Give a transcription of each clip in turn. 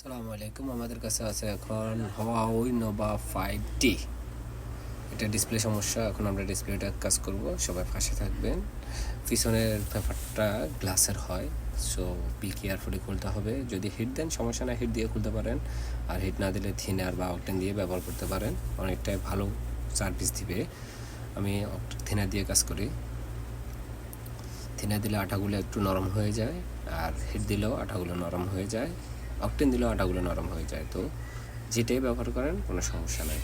আসসালামু আলাইকুম। আমাদের কাছে আছে এখন Huawei Nova 5T। এটা ডিসপ্লে সমস্যা, এখন আমরা ডিসপ্লেটা কাজ করব, সবাই পাশে থাকবেন। পিছনের পেপারটা গ্লাসের হয়, সো বি কেয়ারফুলি খুলতে হবে। যদি হিট দেন সমস্যা না, হিট দিয়ে খুলতে পারেন, আর হিট না দিলে থিনার বা অকটেন দিয়ে ব্যবহার করতে পারেন, অনেকটাই ভালো সার্ভিস দিবে। আমি থিনার দিয়ে কাজ করি। থিনার দিলে আটাগুলো একটু নরম হয়ে যায়, আর হিট দিলেও আটাগুলো নরম হয়ে যায়, অকটেন দিলেও আটাগুলো নরম হয়ে যায়। তো যেটাই ব্যবহার করেন কোনো সমস্যা নাই।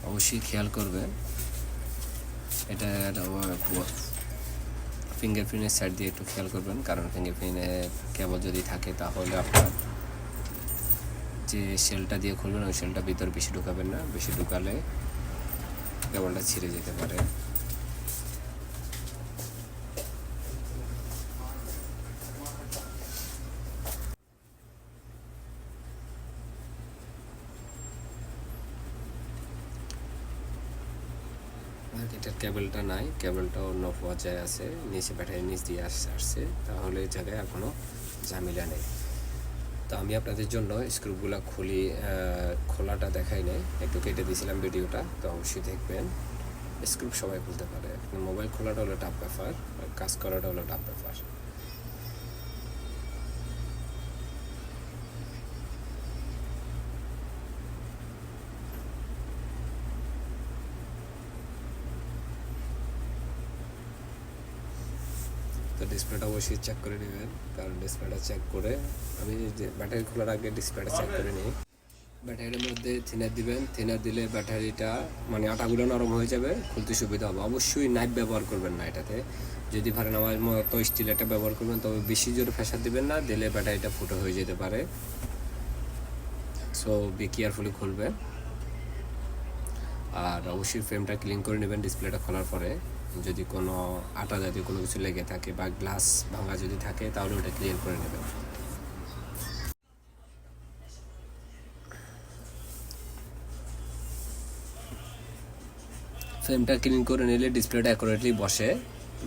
অবশ্যই খেয়াল করবেন, এটা ফিঙ্গারপ্রিন্টের সাইড দিয়ে একটু খেয়াল করবেন, কারণ ফিঙ্গারপ্রিন্টে কেবল যদি থাকে তাহলে আপনার যে শেলটা দিয়ে খুলবেন ওই শেলটা ভিতর বেশি ঢুকাবেন না, বেশি ঢুকালে কেবলটা ছিঁড়ে যেতে পারে। এটার কেবলটা নাই, কেবলটা অন্য পর্যায়ে আছে, নিচে ব্যাটারি নিচ দিয়ে আসছে, তাহলে এই জায়গায় আর কোনো ঝামেলা নেই। তো আমি আপনাদের জন্য স্ক্রুপগুলো খোলাটা দেখাই নেই, একটু কেটে দিয়েছিলাম ভিডিওটা, তো অবশ্যই দেখবেন। স্ক্রুপ সবাই খুলতে পারে, মোবাইল খোলাটা হলো টাফ ব্যাপার, আর কাজ করাটা হলো টাফ ব্যাপার। তো ডিসপ্লেটা অবশ্যই চেক করে নেবেন, কারণ ডিসপ্লেটা চেক করে, আমি যে ব্যাটারি খোলার আগে ডিসপ্লেটা চেক করে নিই। ব্যাটারির মধ্যে থিনার দিবেন, থিনার দিলে ব্যাটারিটা মানে আটাগুলো নরম হয়ে যাবে, খুলতে সুবিধা হবে। অবশ্যই নাইফ ব্যবহার করবেন না এটাতে, যদি পারেন আমার মতো স্টিল একটা ব্যবহার করবেন, তবে বেশি জোরে প্রেসার দিবেন না, দিলে ব্যাটারিটা ফুটো হয়ে যেতে পারে। সো বি কেয়ারফুলি খুলবেন, আর অবশ্যই ফ্রেমটা ক্লিন করে নেবেন ডিসপ্লেটা খোলার পরে। যদি কোনো আটা জাতীয় কোনো কিছু লেগে থাকে বা গ্লাস ভাঙা যদি থাকে, তাহলে ওটা ক্লিয়ার করে নেবেন। ফ্রেমটা ক্লিন করে নিলে ডিসপ্লেটা অ্যাকুরেটলি বসে,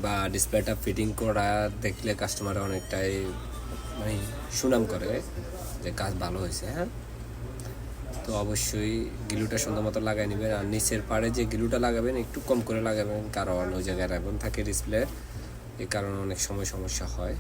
বা ডিসপ্লেটা ফিটিং করা দেখলে কাস্টমার অনেকটাই মানে সুনাম করে যে কাজ ভালো হয়েছে। হ্যাঁ, তো অবশ্যই গ্লুটা সুন্দর মতো লাগাই নেবেন, আর নিচের পাড়ে যে গ্লুটা লাগাবেন একটু কম করে লাগাবেন, কারণ ওই জায়গায় রাখবেন থাকে ডিসপ্লে, এই কারণে অনেক সময় সমস্যা হয়।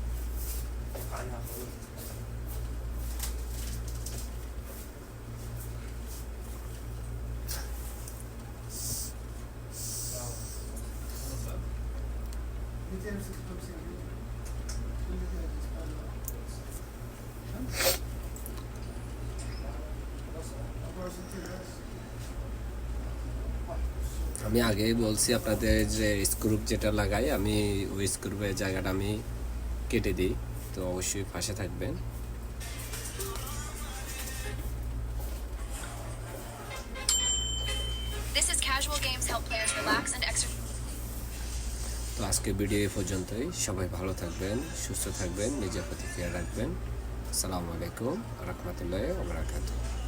আমি আগেই বলছি আপনাদের যে স্ক্রুপ যেটা লাগাই, আমি ওই স্ক্রুপের জায়গাটা আমি কেটে দিই, তো অবশ্যই পাশে থাকবেন। তো আজকে ভিডিও এই পর্যন্তই, সবাই ভালো থাকবেন, সুস্থ থাকবেন, নিজের প্রতি খেয়াল রাখবেন। আসসালামু আলাইকুম ওয়া রাহমাতুল্লাহি ওয়া বারাকাতুহু।